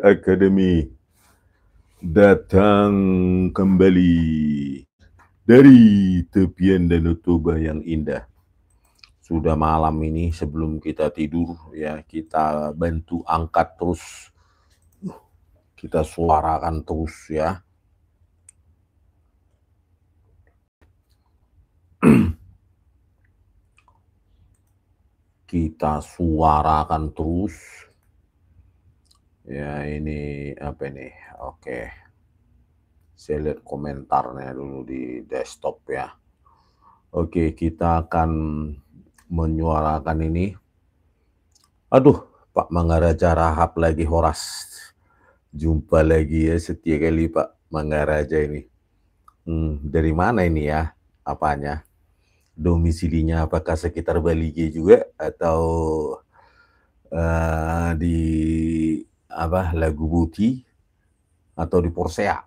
Academy datang kembali dari tepian Danau Toba yang indah. Sudah malam ini, sebelum kita tidur ya, kita bantu angkat terus, kita suarakan terus ya. Kita suarakan terus. Ya, ini apa nih? Oke. Saya lihat komentarnya dulu di desktop ya. Oke, kita akan menyuarakan ini. Aduh, Pak Mangaraja Rahab lagi Horas. Jumpa lagi ya, setia kali Pak Mangaraja ini. Dari mana ini ya? Apanya? Domisilinya apakah sekitar Balige juga atau di apa Lagu Buti atau di Porsea?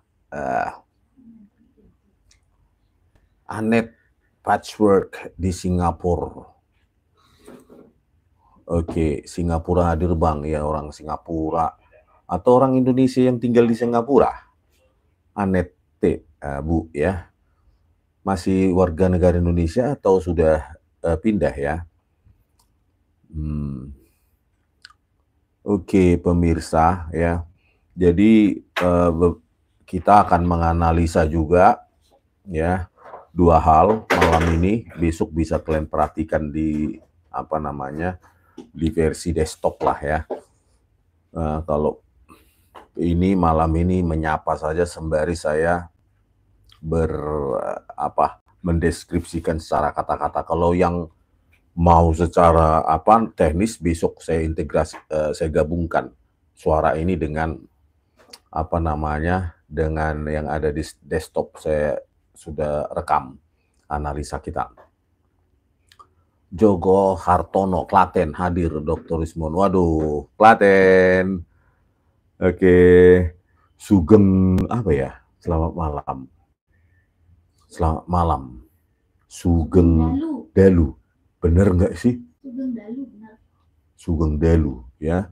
Anet Patchwork di Singapura. Oke, Singapura hadir Bang, ya orang Singapura atau orang Indonesia yang tinggal di Singapura. Anet T, Bu ya. Masih warga negara Indonesia atau sudah pindah ya? Oke, pemirsa ya. Jadi kita akan menganalisa juga ya dua hal malam ini. Besok bisa kalian perhatikan di apa namanya di versi desktop lah ya. Kalau ini malam ini menyapa saja sembari saya mendeskripsikan secara kata-kata. Kalau yang mau secara teknis, besok saya integrasi, saya gabungkan suara ini dengan dengan yang ada di desktop. Saya sudah rekam analisa kita. Jogo Hartono, Klaten hadir, Dr. Ismon. Waduh, Klaten. Oke, Sugeng apa ya? Selamat malam. Selamat malam. Sugeng Dalu. Bener nggak sih? Sugeng Dalu, benar. Sugeng Dalu, ya.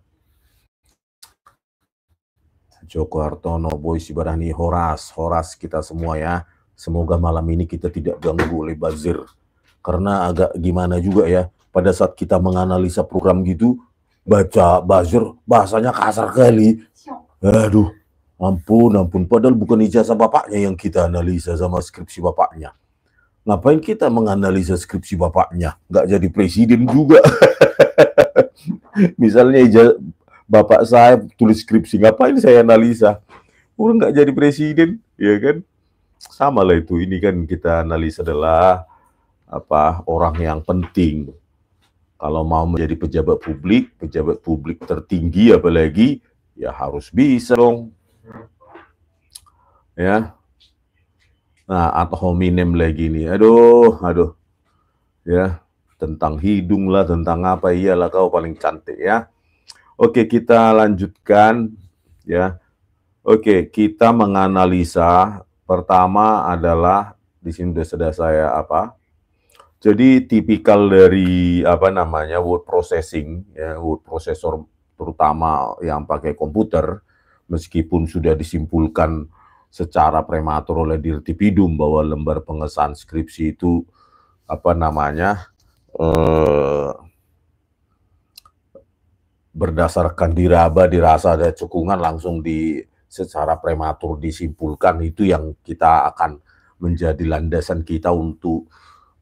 Joko Hartono, Boy Sibarani, Horas kita semua ya. Semoga malam ini kita tidak ganggu oleh buzzer. Karena agak gimana juga ya, pada saat kita menganalisa program gitu, baca buzzer, bahasanya kasar kali. Aduh, ampun, padahal bukan ijazah bapaknya yang kita analisa sama skripsi bapaknya. Ngapain kita menganalisa skripsi bapaknya? Nggak jadi presiden juga. Misalnya bapak saya tulis skripsi, ngapain saya analisa? Udah nggak jadi presiden, ya kan? Sama lah itu, ini kan kita analisa adalah orang yang penting. Kalau mau menjadi pejabat publik tertinggi apalagi, ya harus bisa dong. Ya. Nah, ad hominem lagi nih. Aduh. Ya, tentang hidung lah, tentang apa, iyalah kau paling cantik ya. Oke, kita lanjutkan ya. Oke, kita menganalisa. Pertama adalah di sini sudah saya Jadi tipikal dari word processing ya, word processor terutama yang pakai komputer, meskipun sudah disimpulkan secara prematur oleh Dirtipidum bahwa lembar pengesahan skripsi itu berdasarkan dirasa ada cekungan langsung secara prematur disimpulkan, itu yang kita akan menjadi landasan kita untuk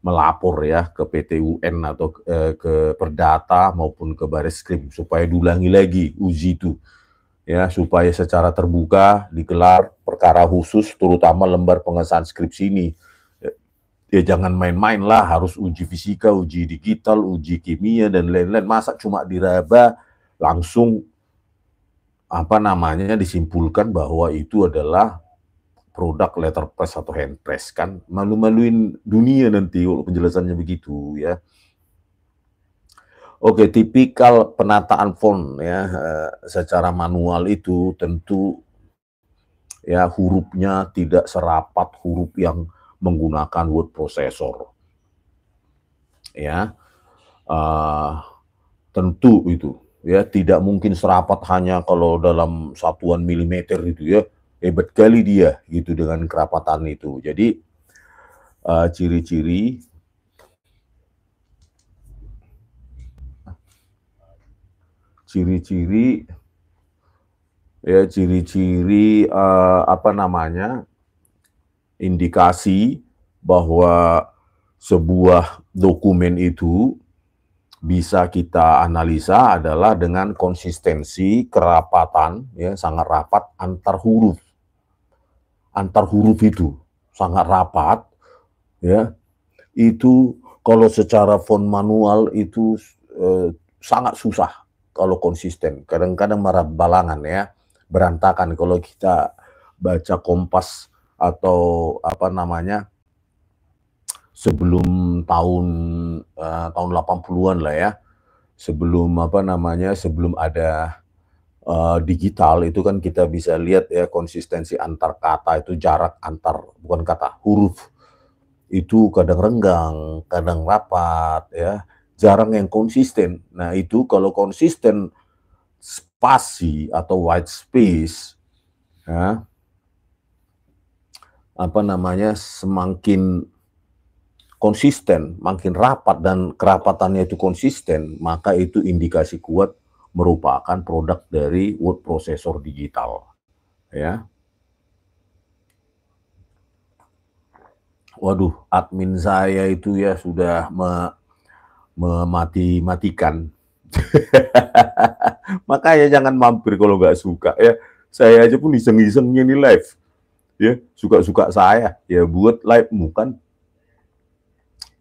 melapor ya ke PT UN atau ke Perdata maupun ke Bareskrim supaya diulangi lagi uji itu ya, supaya secara terbuka digelar perkara khusus terutama lembar pengesahan skripsi ini. Ya jangan main-main lah, harus uji fisika, uji digital, uji kimia dan lain-lain. Masa cuma diraba langsung disimpulkan bahwa itu adalah produk letterpress atau handpress, kan malu-maluin dunia nanti kalau penjelasannya begitu ya. Oke, tipikal penataan font ya secara manual itu tentu ya hurufnya tidak serapat huruf yang menggunakan word processor ya, tentu itu ya tidak mungkin serapat hanya kalau dalam satuan milimeter itu ya, hebat kali dia gitu dengan kerapatan itu. Jadi ciri-ciri ya ciri-ciri apa namanya, indikasi bahwa sebuah dokumen itu bisa kita analisa adalah dengan konsistensi kerapatan ya sangat rapat antar huruf. Antar huruf itu sangat rapat ya. Itu kalau secara font manual itu sangat susah kalau konsisten. Kadang-kadang balangan ya, berantakan kalau kita baca Kompas atau apa namanya sebelum tahun 80-an lah ya. Sebelum apa namanya, sebelum ada digital itu kan kita bisa lihat ya konsistensi antar kata itu, jarak antar bukan kata, huruf itu kadang renggang, kadang rapat ya, jarang yang konsisten. Nah, itu kalau konsisten spasi atau white space ya, apa namanya, semakin konsisten, makin rapat dan kerapatannya itu konsisten, maka itu indikasi kuat merupakan produk dari word processor digital, ya. Waduh, admin saya itu ya sudah memati-matikan. Makanya jangan mampir kalau nggak suka ya. Saya aja pun iseng-isengnya nih live, ya suka-suka saya, ya buat live-mu kan.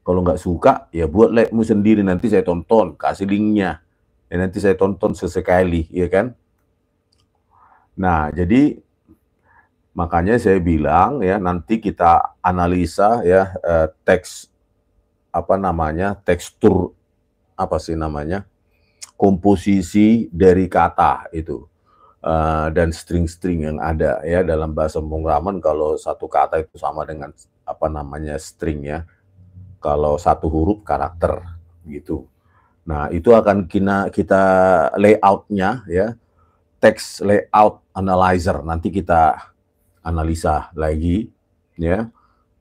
Kalau nggak suka, ya buat live-mu sendiri, nanti saya tonton, kasih linknya. Ya, nanti saya tonton sesekali, ya kan? Nah, jadi makanya saya bilang ya nanti kita analisa ya teks apa namanya, tekstur apa sih namanya, komposisi dari kata itu dan string-string yang ada ya dalam bahasa pemrograman. Kalau satu kata itu sama dengan apa namanya string ya, kalau satu huruf karakter gitu. Nah, itu akan kita layout-nya ya, text layout analyzer, nanti kita analisa lagi ya,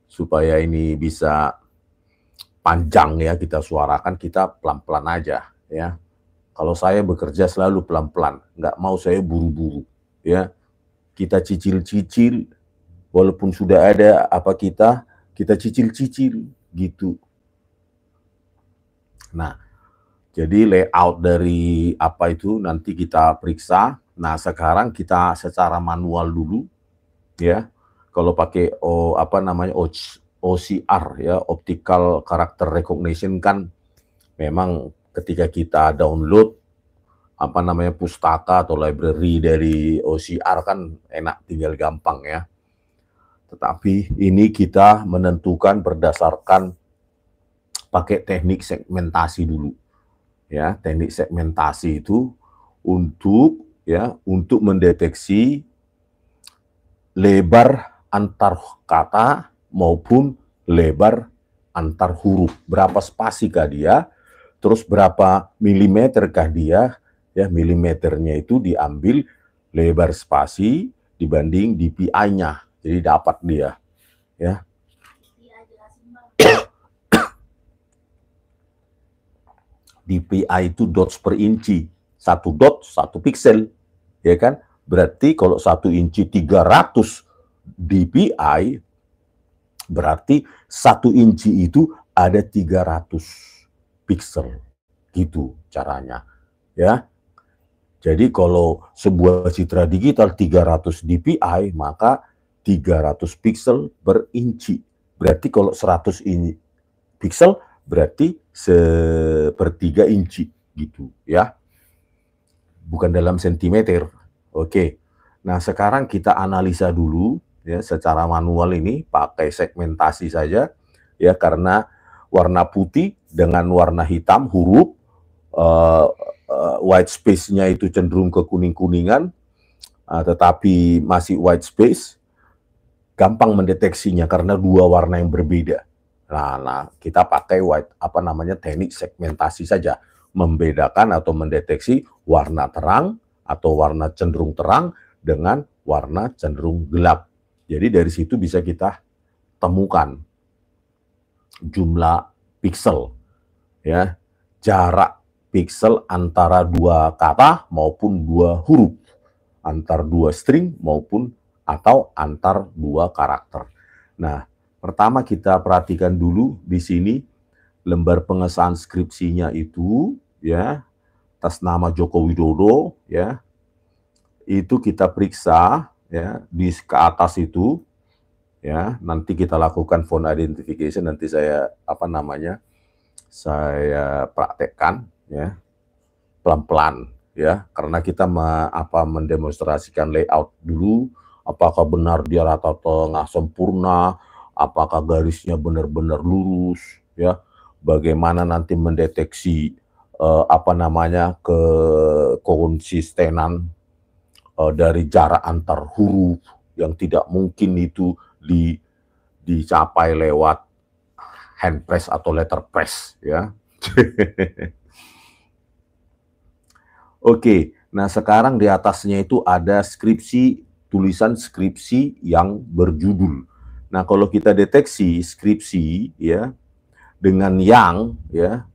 supaya ini bisa panjang ya kita suarakan, kita pelan-pelan aja ya. Kalau saya bekerja selalu pelan-pelan, nggak mau saya buru-buru ya. Kita cicil-cicil, walaupun sudah ada apa kita cicil-cicil gitu. Nah, jadi layout dari apa itu nanti kita periksa. Nah, sekarang kita secara manual dulu ya. Kalau pakai apa namanya OCR ya, optical character recognition, kan memang ketika kita download apa namanya pustaka atau library dari OCR kan enak, tinggal gampang ya. Tetapi ini kita menentukan berdasarkan pakai teknik segmentasi dulu. Ya, teknik segmentasi itu untuk mendeteksi lebar antar kata maupun lebar antar huruf. Berapa spasikah dia, terus berapa milimeterkah dia, ya milimeternya itu diambil lebar spasi dibanding DPI-nya. Jadi dapat dia, ya. DPI itu dots per inci, 1 dot 1 pixel, ya kan? Berarti kalau 1 inci 300 DPI, berarti 1 inci itu ada 300 pixel, gitu caranya, ya. Jadi kalau sebuah citra digital 300 DPI, maka 300 pixel per inci. Berarti kalau 100 pixel, berarti 1/3 inci gitu ya, bukan dalam sentimeter. Oke, nah sekarang kita analisa dulu ya secara manual ini pakai segmentasi saja ya, karena warna putih dengan warna hitam huruf, white space-nya itu cenderung ke kuning-kuningan, tetapi masih white space, gampang mendeteksinya karena dua warna yang berbeda. Nah, kita pakai teknik segmentasi saja. membedakan atau mendeteksi warna terang atau warna cenderung terang dengan warna cenderung gelap. Jadi dari situ bisa kita temukan jumlah pixel, ya, jarak pixel antara dua kata maupun dua huruf, antar dua string maupun atau antar dua karakter. Nah, pertama kita perhatikan dulu di sini lembar pengesahan skripsinya itu, ya, atas nama Joko Widodo, ya, itu kita periksa, ya, di ke atas itu, ya, nanti kita lakukan phone identification, nanti saya saya praktekkan, ya, pelan-pelan, ya, karena kita mendemonstrasikan layout dulu, apakah benar dia rata tengah sempurna, apakah garisnya benar-benar lurus, ya, bagaimana nanti mendeteksi kekonsistenan dari jarak antar huruf yang tidak mungkin itu dicapai lewat hand press atau letter press, ya. Oke, nah sekarang di atasnya itu ada skripsi, tulisan skripsi yang berjudul. Nah, kalau kita deteksi skripsi, ya, dengan yang, ya,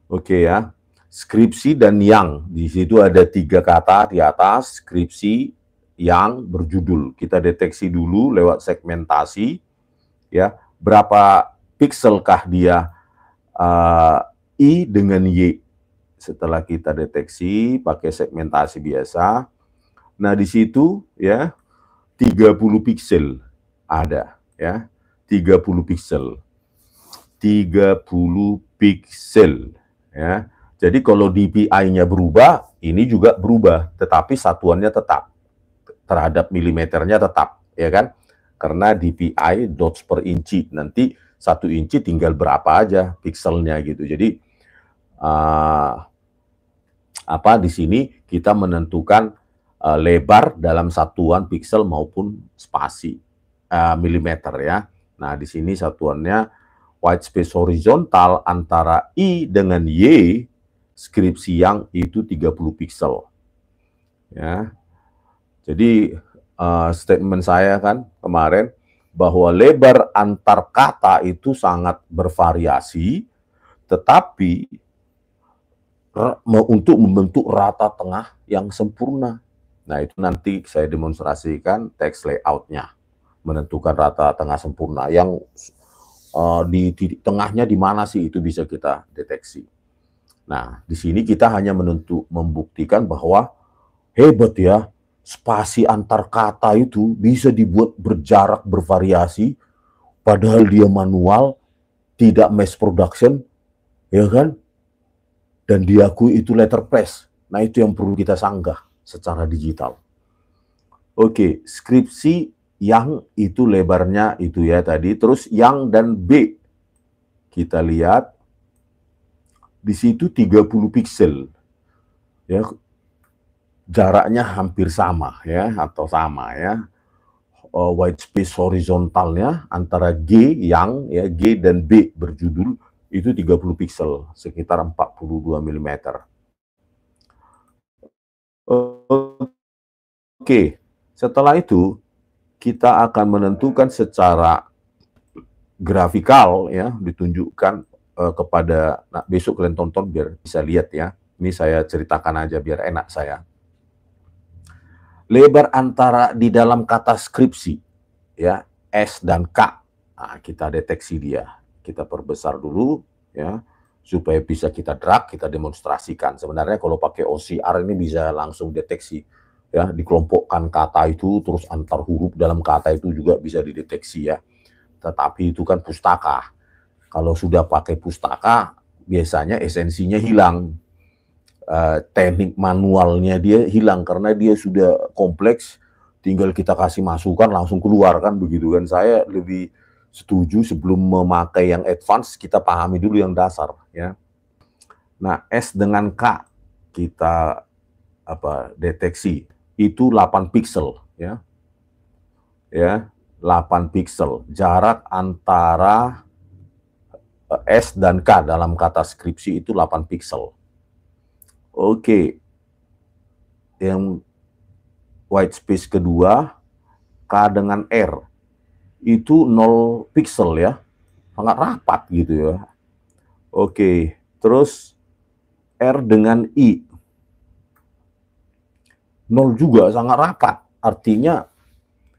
oke, ya, skripsi dan yang, di situ ada 3 kata di atas, skripsi, yang, berjudul. Kita deteksi dulu lewat segmentasi, ya, berapa pixelkah dia I dengan Y. Setelah kita deteksi pakai segmentasi biasa, nah di situ, ya, 30 pixel ada, ya, 30 pixel. 30 pixel, ya. Jadi kalau DPI-nya berubah, ini juga berubah, tetapi satuannya tetap. Terhadap milimeternya tetap, ya kan? Karena DPI dots per inci, nanti 1 inci tinggal berapa aja pixelnya gitu. Jadi di sini kita menentukan lebar dalam satuan pixel maupun spasi milimeter, ya. Nah, di sini satuannya white space horizontal antara I dengan Y, skripsi yang itu 30 pixel. Ya. Jadi statement saya kan kemarin bahwa lebar antar kata itu sangat bervariasi, tetapi untuk membentuk rata tengah yang sempurna. Nah, itu nanti saya demonstrasikan text layout-nya, menentukan rata tengah sempurna. Yang di titik tengahnya di mana sih, itu bisa kita deteksi. Nah, di sini kita hanya membuktikan bahwa hebat, ya, spasi antar kata itu bisa dibuat berjarak bervariasi, padahal dia manual, tidak mass production, ya kan? Dan diakui itu letter press. Nah, itu yang perlu kita sanggah secara digital. Oke, skripsi yang itu lebarnya itu, ya, tadi. Terus yang dan B. Kita lihat di situ 30 pixel. Ya, jaraknya hampir sama, ya, atau sama, ya. White space horizontalnya antara G yang, ya, G dan B berjudul itu 30 pixel, sekitar 42 mm. Oke, setelah itu kita akan menentukan secara grafikal, ya, ditunjukkan kepada, nah, besok kalian tonton biar bisa lihat, ya. Ini saya ceritakan aja biar enak saya. Lebar antara di dalam kata skripsi, ya, S dan K. Nah, kita deteksi dia. Kita perbesar dulu, ya, supaya bisa kita drag, kita demonstrasikan. Sebenarnya kalau pakai OCR ini bisa langsung deteksi, ya, dikelompokkan kata itu, terus antar huruf dalam kata itu juga bisa dideteksi, ya. Tetapi itu kan pustaka. Kalau sudah pakai pustaka, biasanya esensinya hilang. Teknik manualnya dia hilang karena dia sudah kompleks, tinggal kita kasih masukan langsung keluar, kan begitu kan. Saya lebih setuju sebelum memakai yang advance, kita pahami dulu yang dasar, ya. Nah, S dengan K kita deteksi itu 8 pixel ya. Ya, 8 pixel. Jarak antara S dan K dalam kata skripsi itu 8 pixel. Oke. Yang white space kedua, K dengan R itu 0 pixel ya. Sangat rapat gitu ya. Oke, terus R dengan I 0 juga, sangat rapat. Artinya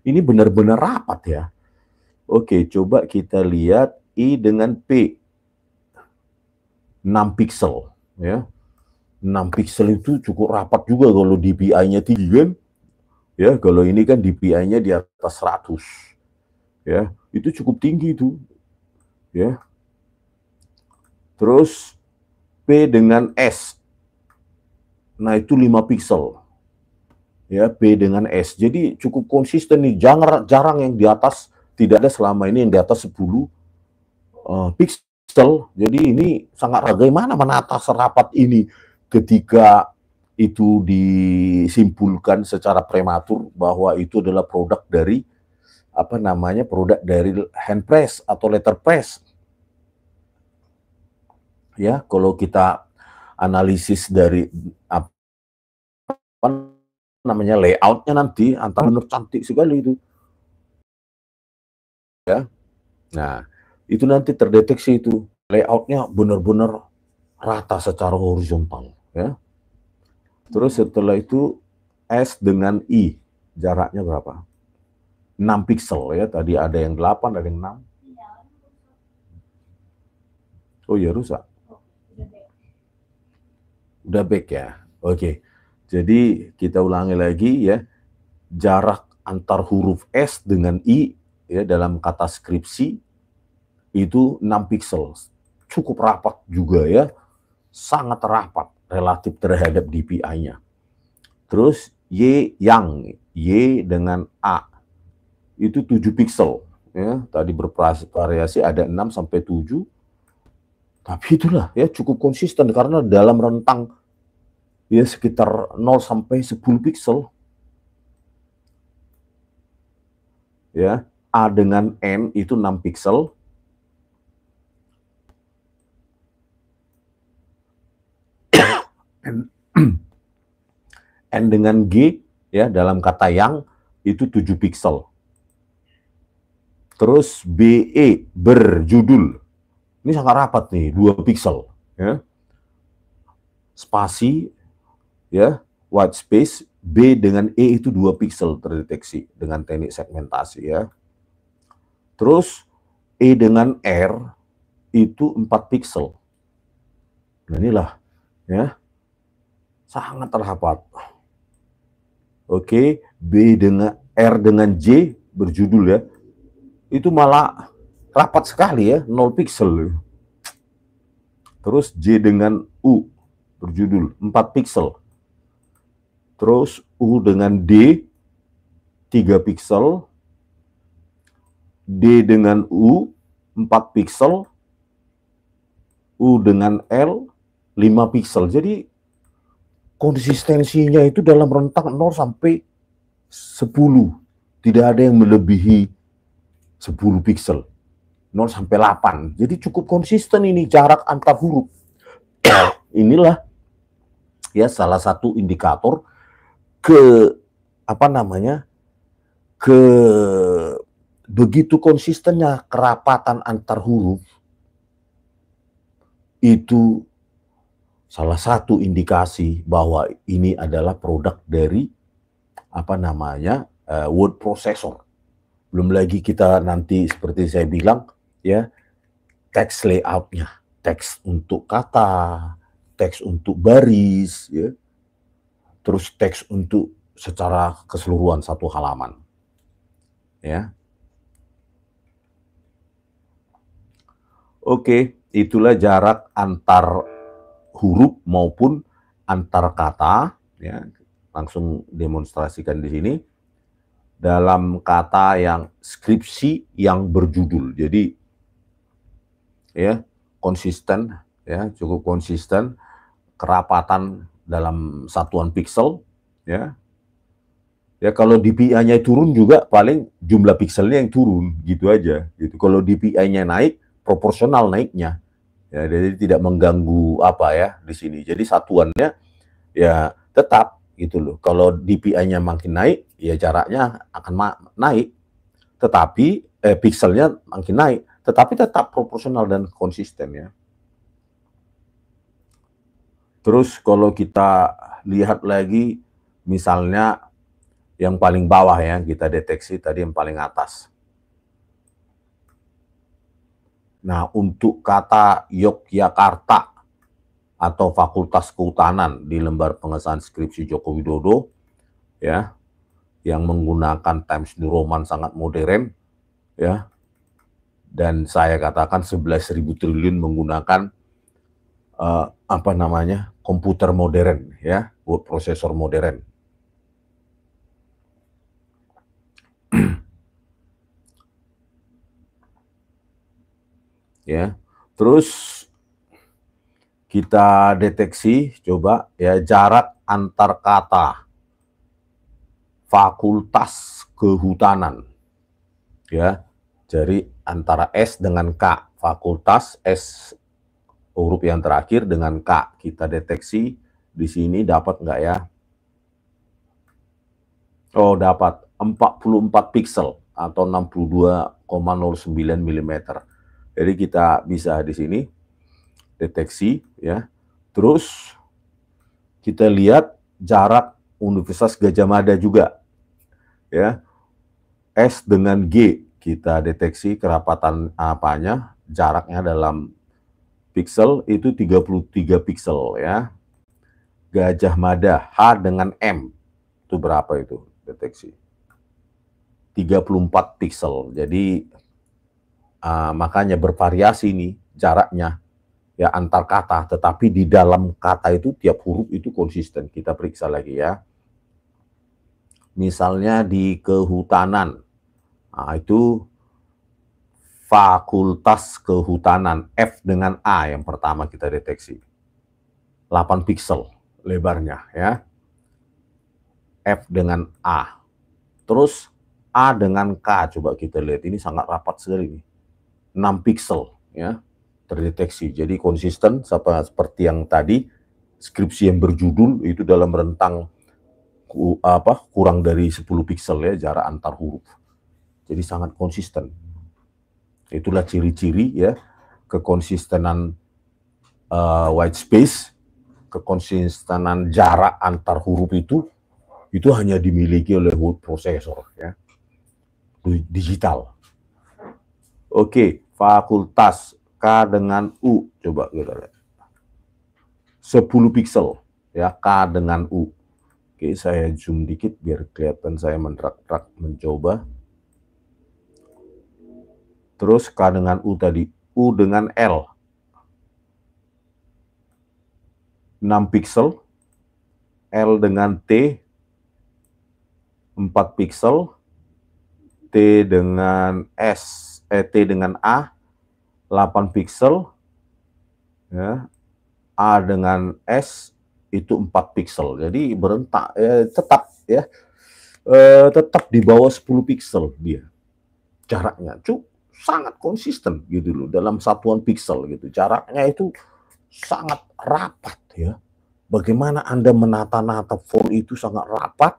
ini benar-benar rapat ya. Oke, coba kita lihat I dengan P. 6 pixel ya. 6 pixel itu cukup rapat juga kalau DPI-nya tinggi kan. Ya, kalau ini kan DPI-nya di atas 100. Ya, itu cukup tinggi itu. Ya. Terus P dengan S. Nah, itu 5 pixel. Ya, P dengan S. Jadi cukup konsisten nih, jarang yang di atas, tidak ada selama ini yang di atas 10 pixel. Jadi ini sangat bagaimana menata serapat ini ketika itu disimpulkan secara prematur bahwa itu adalah produk dari produk dari hand press atau letter press. Ya, kalau kita analisis dari layoutnya nanti antara benar cantik sekali itu. Ya. Nah, itu nanti terdeteksi itu layoutnya benar-benar rata secara horizontal ya. Terus setelah itu S dengan I jaraknya berapa? 6 pixel ya, tadi ada yang 8, ada yang 6. Oh ya, rusak. Udah back ya. Oke. Jadi kita ulangi lagi ya. Jarak antar huruf S dengan I ya dalam kata skripsi itu 6 pixel. Cukup rapat juga ya. Sangat rapat relatif terhadap DPI-nya. Terus Y dengan A itu 7 pixel ya. Tadi bervariasi ada 6 sampai 7. Tapi itulah ya cukup konsisten karena dalam rentang ya sekitar 0 sampai 10 pixel. Ya, A dengan N itu 6 pixel. N dengan G ya dalam kata yang itu 7 pixel. Terus BE berjudul. Ini sangat rapat nih, 2 pixel ya. Spasi ya, white space B dengan E itu 2 pixel terdeteksi dengan teknik segmentasi ya. Terus E dengan R itu 4 pixel. Nah, inilah ya. Sangat rapat. Oke, B dengan R dengan J berjudul ya. Itu malah rapat sekali ya, 0 pixel. Terus J dengan U berjudul 4 pixel. Terus U dengan D 3 pixel. D dengan U 4 pixel. U dengan L 5 pixel. Jadi konsistensinya itu dalam rentang 0 sampai 10. Tidak ada yang melebihi 10 pixel. 0 sampai 8. Jadi cukup konsisten ini jarak antar huruf. Inilah ya salah satu indikator begitu konsistennya kerapatan antar huruf. Itu salah satu indikasi bahwa ini adalah produk dari word processor. Belum lagi kita nanti seperti saya bilang ya, teks layoutnya, teks untuk kata, teks untuk baris ya, terus teks untuk secara keseluruhan satu halaman ya. Oke, itulah jarak antar huruf maupun antar kata ya. Langsung demonstrasikan di sini dalam kata yang skripsi yang berjudul. Jadi ya konsisten ya, cukup konsisten kerapatan dalam satuan pixel, ya. Ya kalau DPI-nya turun juga paling jumlah pixelnya yang turun, gitu aja. Gitu. Kalau DPI-nya naik, proporsional naiknya. Ya, jadi tidak mengganggu apa ya di sini. Jadi satuannya ya tetap gitu loh. Kalau DPI-nya makin naik, ya jaraknya akan naik. Tetapi pixelnya makin naik, tetapi tetap proporsional dan konsisten ya. Terus kalau kita lihat lagi, misalnya yang paling bawah ya, kita deteksi tadi yang paling atas. Nah, untuk kata Yogyakarta atau Fakultas Kehutanan di lembar pengesahan skripsi Joko Widodo, ya, yang menggunakan Times New Roman sangat modern, ya, dan saya katakan 11.000 triliun menggunakan apa namanya, komputer modern, ya, word processor modern. Ya, terus kita deteksi coba ya jarak antar kata Fakultas Kehutanan, ya, jadi antara S dengan K, Fakultas S huruf yang terakhir dengan K, kita deteksi di sini dapat nggak ya? Oh, dapat 44 pixel atau 62,09 mm. Jadi kita bisa di sini deteksi ya. Terus kita lihat jarak Universitas Gadjah Mada juga ya. S dengan G kita deteksi kerapatan apanya, jaraknya dalam pixel itu 33 pixel ya. Gadjah Mada H dengan M itu berapa itu deteksi? 34 pixel. Jadi makanya bervariasi nih jaraknya ya antar kata, tetapi di dalam kata itu tiap huruf itu konsisten. Kita periksa lagi ya. Misalnya di kehutanan, nah itu Fakultas Kehutanan, F dengan A yang pertama kita deteksi. 8 pixel lebarnya ya. F dengan A. Terus A dengan K, coba kita lihat, ini sangat rapat sekali nih. 6 pixel ya terdeteksi. Jadi konsisten seperti yang tadi skripsi yang berjudul itu dalam rentang kurang dari 10 pixel ya jarak antar huruf. Jadi sangat konsisten. Itulah ciri-ciri ya kekonsistenan white space, kekonsistenan jarak antar huruf itu hanya dimiliki oleh word processor ya. Digital. Oke, fakultas K dengan U, coba kita lihat. 10 pixel ya, K dengan U. Oke, saya zoom dikit biar kelihatan saya menrak-rak mencoba. Terus K dengan U tadi, U dengan L. 6 pixel, L dengan T 4 pixel, T dengan T dengan A 8 pixel, ya, A dengan S itu 4 pixel. Jadi berentak tetap ya tetap di bawah 10 pixel dia jaraknya. Sangat konsisten gitu loh dalam satuan pixel gitu. Jaraknya itu sangat rapat ya. Bagaimana Anda menata-nata font itu sangat rapat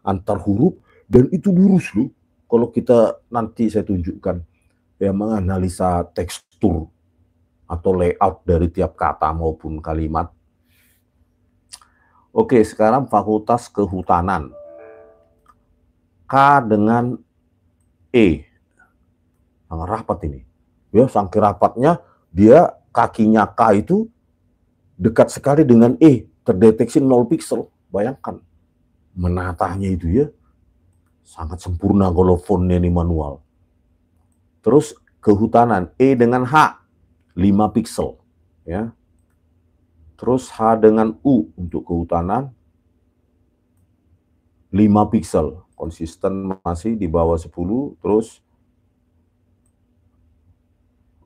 antar huruf dan itu lurus loh. Kalau kita nanti saya tunjukkan ya menganalisa tekstur atau layout dari tiap kata maupun kalimat. Oke, sekarang Fakultas Kehutanan. K dengan E. Sangat rapat ini. Ya, saking rapatnya dia kakinya K itu dekat sekali dengan E, terdeteksi 0 pixel. Bayangkan menatanya itu ya sangat sempurna kalau fontnya ini manual. Terus Kehutanan E dengan H 5 pixel ya. Terus H dengan U untuk Kehutanan 5 pixel, konsisten masih di bawah 10. Terus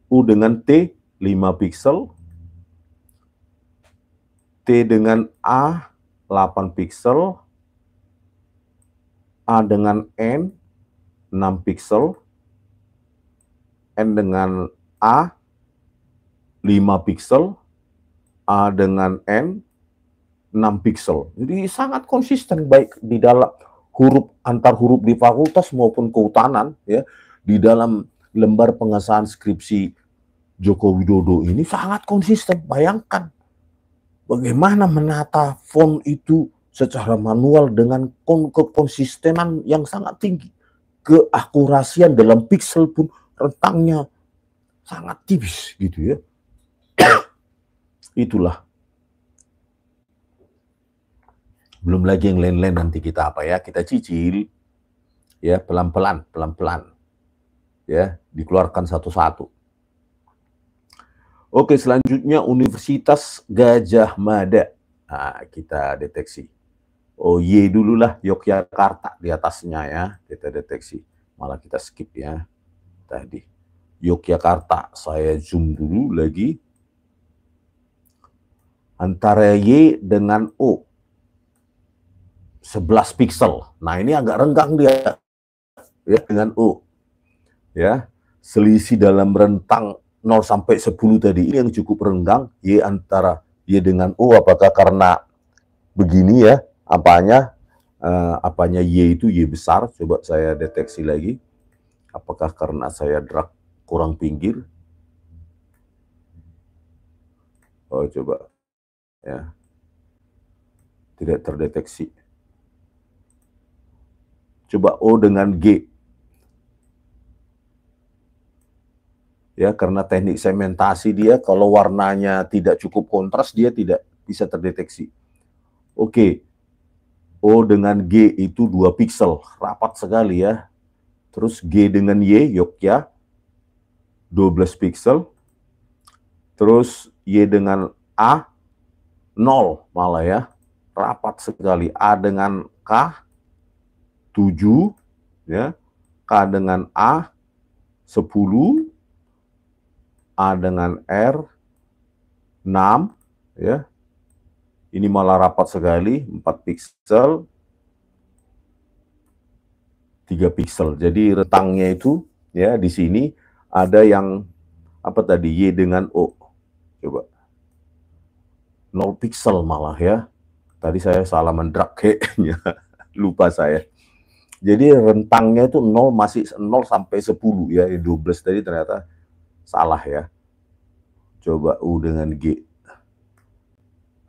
U dengan T 5 pixel. T dengan A 8 pixel, A dengan N 6 pixel, N dengan A 5 pixel, A dengan N 6 pixel. Jadi sangat konsisten baik di dalam huruf antar huruf di fakultas maupun kehutanan ya. Di dalam lembar pengesahan skripsi Joko Widodo ini sangat konsisten. Bayangkan bagaimana menata font itu secara manual dengan kekonsistenan yang sangat tinggi. Keakurasian dalam pixel pun rentangnya sangat tipis gitu ya. Itulah. Belum lagi yang lain-lain nanti kita apa ya, kita cicil ya, pelan-pelan ya, dikeluarkan satu-satu. Oke, selanjutnya Universitas Gadjah Mada. Nah, kita deteksi. Oh, Y dulu lah, Yogyakarta di atasnya ya, kita deteksi. Malah kita skip ya, tadi. Yogyakarta, saya zoom dulu lagi. Antara Y dengan O, 11 pixel. Nah, ini agak renggang dia ya, dengan O. Ya, selisih dalam rentang 0 sampai 10 tadi ini yang cukup renggang. Y antara Y dengan O, apakah karena begini ya, apanya Y itu Y besar. Coba saya deteksi lagi, apakah karena saya drag kurang pinggir. Oh, coba ya, tidak terdeteksi. Coba O dengan G ya, karena teknik segmentasi dia kalau warnanya tidak cukup kontras dia tidak bisa terdeteksi. Oke, O dengan G itu 2 pixel, rapat sekali ya. Terus G dengan Y, Yogya, 12 pixel. Terus Y dengan A, 0 malah ya, rapat sekali. A dengan K, 7, ya. K dengan A, 10. A dengan R, 6, ya. Ini malah rapat sekali, 4 pixel, 3 pixel. Jadi rentangnya itu ya di sini ada yang apa tadi, Y dengan O. Coba 0 pixel malah ya. Tadi saya salah mendrag kayaknya. Lupa saya. Jadi rentangnya itu 0 masih 0 sampai 10 ya. 12 tadi ternyata salah ya. Coba U dengan G.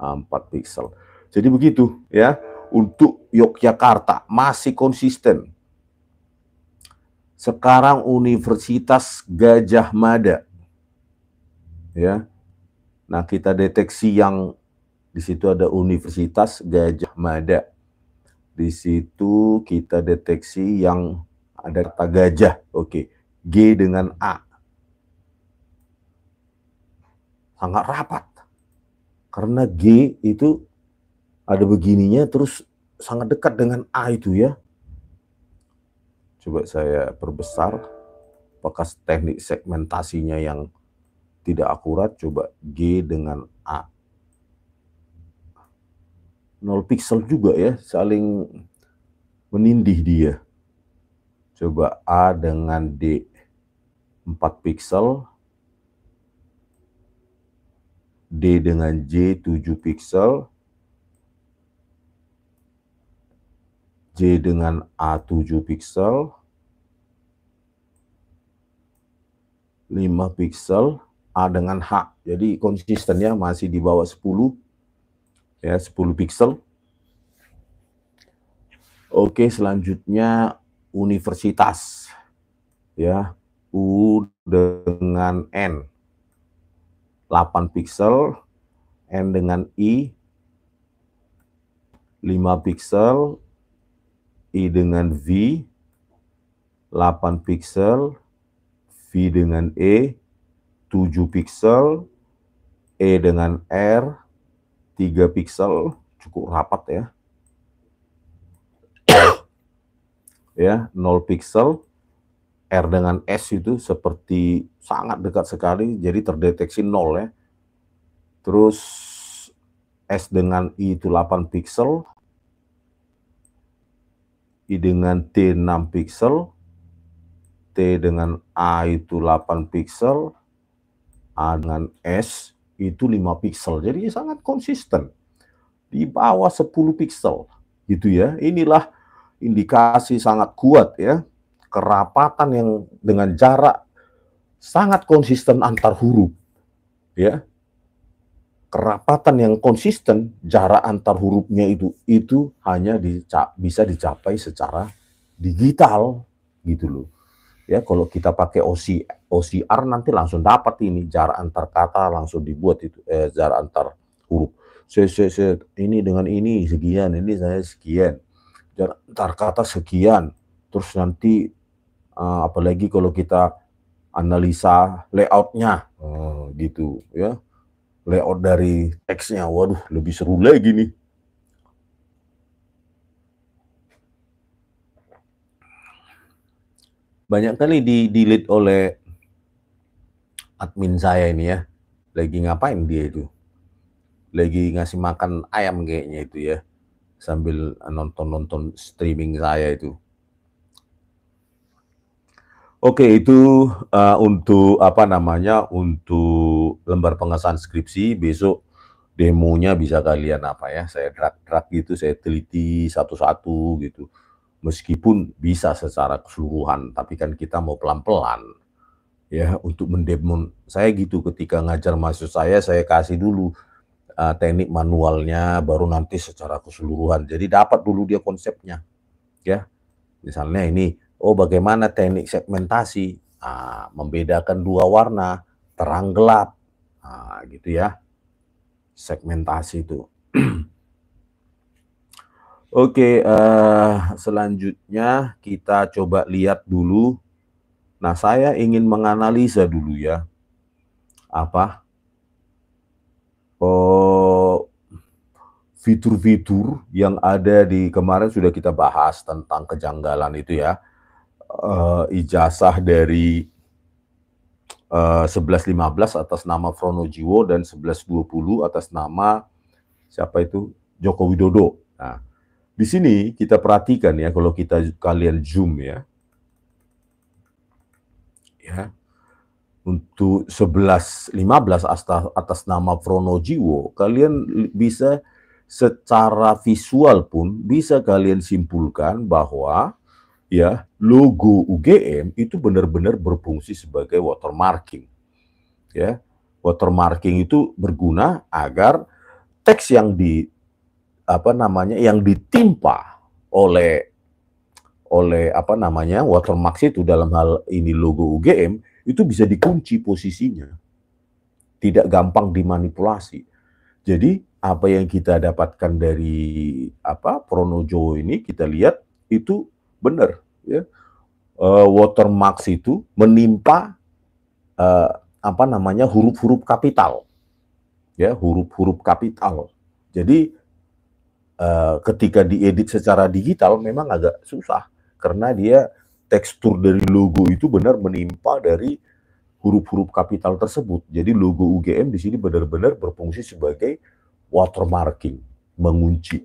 4 pixel. Jadi begitu ya. Untuk Yogyakarta masih konsisten. Sekarang Universitas Gadjah Mada. Ya. Nah, kita deteksi yang di situ ada Universitas Gadjah Mada. Di situ kita deteksi yang ada kata gajah. Oke. G dengan A. Sangat rapat. Karena G itu ada begininya terus sangat dekat dengan A itu ya. Coba saya perbesar. Apakah teknik segmentasinya yang tidak akurat? Coba G dengan A. 0 pixel juga ya, saling menindih dia. Coba A dengan D, 4 pixel. D dengan J, 7 pixel. J dengan A, 7 pixel. 5 pixel. A dengan H. Jadi konsistennya masih di bawah 10. Ya, 10 pixel. Oke, selanjutnya universitas. Ya, U dengan N. 8 pixel. N dengan I. 5 pixel. I dengan V. 8 pixel. V dengan E. 7 pixel. E dengan R. 3 pixel, cukup rapat ya. Ya, 0 pixel. R dengan S itu seperti sangat dekat sekali, jadi terdeteksi 0 ya. Terus S dengan I itu 8 pixel, I dengan T 6 pixel, T dengan A itu 8 pixel, A dengan S itu 5 pixel. Jadi sangat konsisten. Di bawah 10 pixel gitu ya. Inilah indikasi sangat kuat ya. Kerapatan yang dengan jarak sangat konsisten antar huruf ya. Kerapatan yang konsisten, jarak antar hurufnya itu hanya bisa dicapai secara digital gitu loh. Ya, kalau kita pakai OCR nanti langsung dapat ini jarak antar kata langsung dibuat itu jarak antar huruf. Ini dengan ini sekian, ini saya sekian. Jarak antar kata sekian. Terus nanti apalagi kalau kita analisa layoutnya gitu ya. Layout dari teksnya, waduh lebih seru lagi nih. Banyak kali di-delete oleh admin saya ini ya. Lagi ngapain dia itu? Lagi ngasih makan ayam kayaknya itu ya. Sambil nonton streaming saya itu. Oke, itu untuk apa namanya? Untuk lembar pengesahan skripsi. Besok demonya bisa kalian apa ya? Saya drag gitu, saya teliti satu-satu gitu. Meskipun bisa secara keseluruhan, tapi kan kita mau pelan-pelan ya untuk mendemo. Saya gitu ketika ngajar mahasiswa saya kasih dulu teknik manualnya, baru nanti secara keseluruhan. Jadi dapat dulu dia konsepnya ya. Misalnya ini, oh bagaimana teknik segmentasi, membedakan dua warna, terang gelap, gitu ya, segmentasi itu. Oke, selanjutnya kita coba lihat dulu. Nah, saya ingin menganalisa dulu ya, fitur-fitur yang ada di kemarin sudah kita bahas tentang kejanggalan itu ya. Ijazah dari 1115 atas nama Fronojiwo dan 1120 atas nama siapa itu? Joko Widodo. Nah, di sini kita perhatikan ya, kalau kalian zoom ya. Ya. Untuk 1115 atas nama Fronojiwo, kalian bisa secara visual pun bisa kalian simpulkan bahwa ya logo UGM itu benar-benar berfungsi sebagai watermarking. Ya, watermarking itu berguna agar teks yang yang ditimpa oleh watermark itu, dalam hal ini logo UGM, itu bisa dikunci posisinya, tidak gampang dimanipulasi. Jadi apa yang kita dapatkan dari Fronojiwo ini, kita lihat itu benar ya. Watermark itu menimpa huruf-huruf kapital ya, huruf-huruf kapital. Jadi ketika diedit secara digital memang agak susah karena dia tekstur dari logo itu benar menimpa dari huruf-huruf kapital tersebut. Jadi logo UGM di sini benar-benar berfungsi sebagai watermarking, mengunci.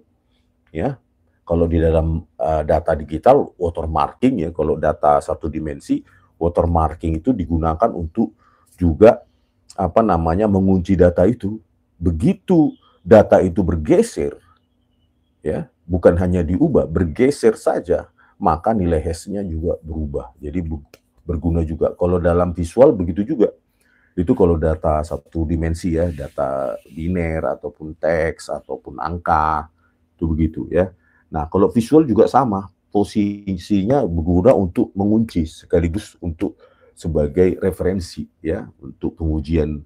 Ya, kalau di dalam data digital watermarking ya, kalau data satu dimensi watermarking itu digunakan untuk juga mengunci data itu. Begitu data itu bergeser, ya, bukan hanya diubah, bergeser saja, maka nilai hash-nya juga berubah. Jadi berguna juga. Kalau dalam visual begitu juga. Itu kalau data satu dimensi ya, data biner ataupun teks ataupun angka, itu begitu ya. Nah, kalau visual juga sama, posisinya berguna untuk mengunci sekaligus untuk sebagai referensi ya, untuk pengujian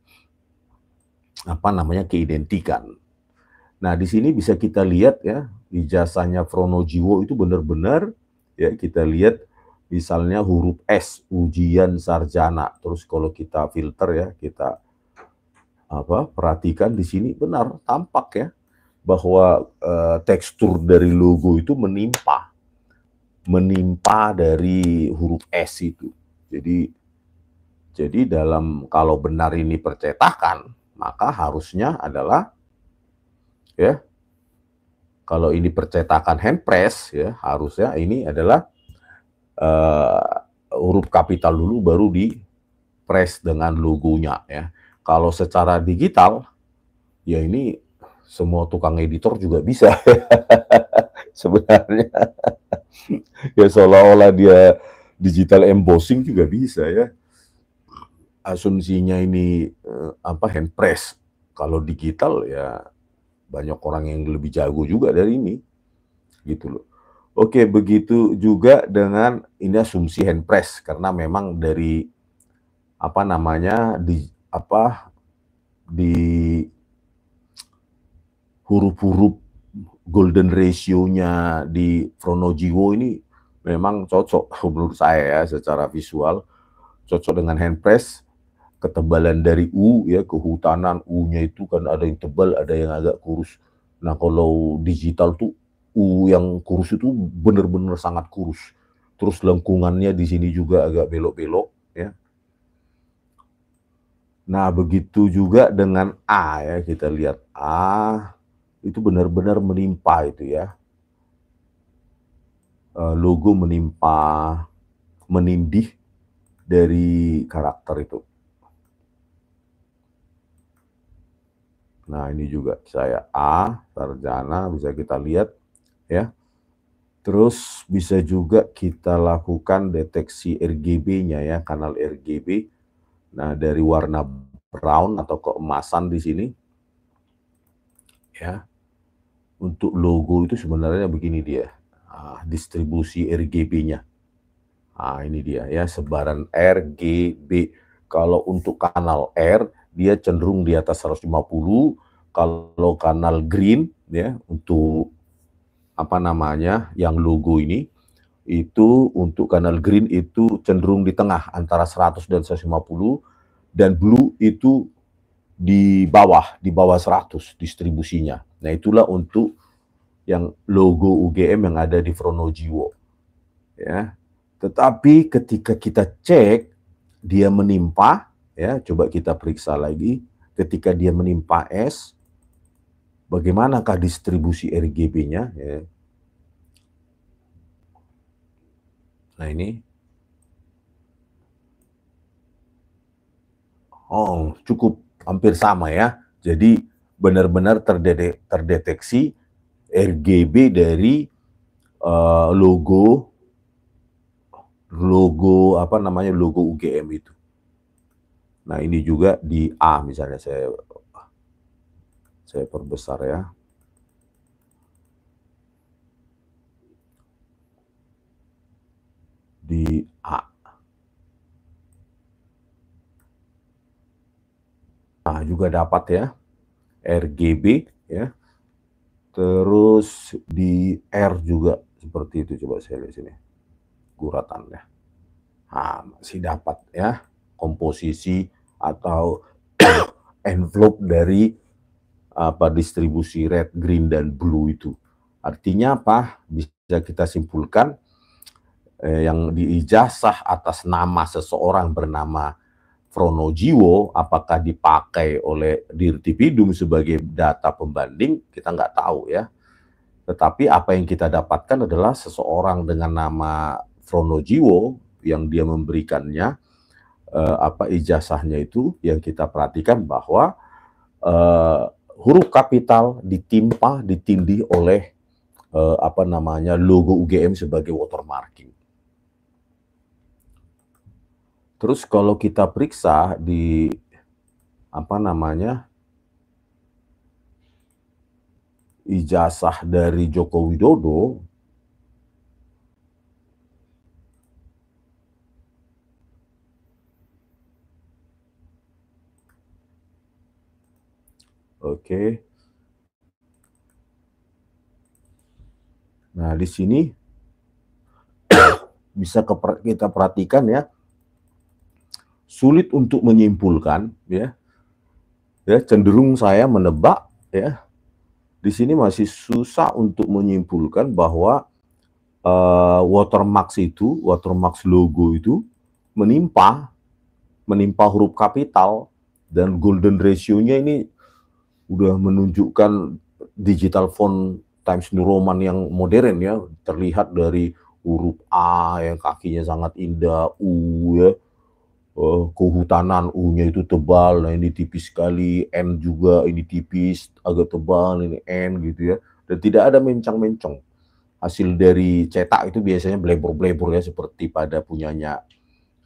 keidentikan. Nah, di sini bisa kita lihat ya, ijazahnya Fronojiwo itu benar-benar ya, kita lihat misalnya huruf S, ujian sarjana. Terus kalau kita filter ya, kita perhatikan di sini benar tampak ya bahwa tekstur dari logo itu menimpa dari huruf S itu. Jadi dalam, kalau benar ini percetakan, maka harusnya adalah ya. Kalau ini percetakan hand press, ya harusnya ini adalah huruf kapital dulu baru di press dengan logonya ya. Kalau secara digital, ya ini semua tukang editor juga bisa sebenarnya. Ya seolah-olah dia digital embossing juga bisa ya. Asumsinya ini hand press. Kalau digital ya banyak orang yang lebih jago juga dari ini, gitu loh. Oke, begitu juga dengan ini asumsi hand press karena memang dari di huruf-huruf golden ratio-nya di Fronojiwo ini memang cocok menurut saya ya secara visual, cocok dengan hand press. Ketebalan dari U ya, kehutanan U-nya itu kan ada yang tebal, ada yang agak kurus. Nah, kalau digital tuh U yang kurus itu benar-benar sangat kurus. Terus lengkungannya di sini juga agak belok-belok ya. Nah, begitu juga dengan A ya, kita lihat A itu benar-benar menimpa itu ya. Logo menimpa, menindih dari karakter itu. Nah, ini juga saya A, sarjana, bisa kita lihat ya. Terus bisa juga kita lakukan deteksi RGB-nya ya, kanal RGB. Nah, dari warna brown atau keemasan di sini ya. Untuk logo itu sebenarnya begini dia. Distribusi RGB-nya. Nah, ini dia ya, sebaran RGB. Kalau untuk kanal R dia cenderung di atas 150, kalau kanal green ya untuk yang logo ini itu untuk kanal green itu cenderung di tengah antara 100 dan 150, dan blue itu di bawah 100 distribusinya. Nah, itulah untuk yang logo UGM yang ada di Fronojiwo ya. Tetapi ketika kita cek dia menimpa ya, coba kita periksa lagi, ketika dia menimpa S, bagaimanakah distribusi RGB-nya ya. Nah, ini cukup hampir sama ya. Jadi benar-benar terdeteksi RGB dari logo logo UGM itu. Nah, ini juga di A misalnya, saya perbesar ya. Di A. Nah, juga dapat ya RGB ya. Terus di R juga seperti itu, coba saya lihat sini guratannya. Nah, masih dapat ya komposisi atau envelope dari distribusi red, green, dan blue itu. Artinya apa? Bisa kita simpulkan yang diijazah atas nama seseorang bernama Fronojiwo, apakah dipakai oleh Dirtipidum sebagai data pembanding, kita nggak tahu ya. Tetapi apa yang kita dapatkan adalah seseorang dengan nama Fronojiwo yang dia memberikannya ijazahnya itu, yang kita perhatikan bahwa huruf kapital ditindih oleh logo UGM sebagai watermarking. Terus kalau kita periksa di ijazah dari Joko Widodo, oke. Nah, di sini bisa kita perhatikan ya, sulit untuk menyimpulkan ya. Ya, cenderung saya menebak ya. Di sini masih susah untuk menyimpulkan bahwa watermark logo itu menimpa huruf kapital, dan golden ratio-nya ini udah menunjukkan digital font Times New Roman yang modern ya, terlihat dari huruf A yang kakinya sangat indah, U ya, kehutanan U-nya itu tebal, nah ini tipis sekali, N juga ini tipis, agak tebal, ini N gitu ya, dan tidak ada mencong-mencong. Hasil dari cetak itu biasanya blebor-blebor ya, seperti pada punyanya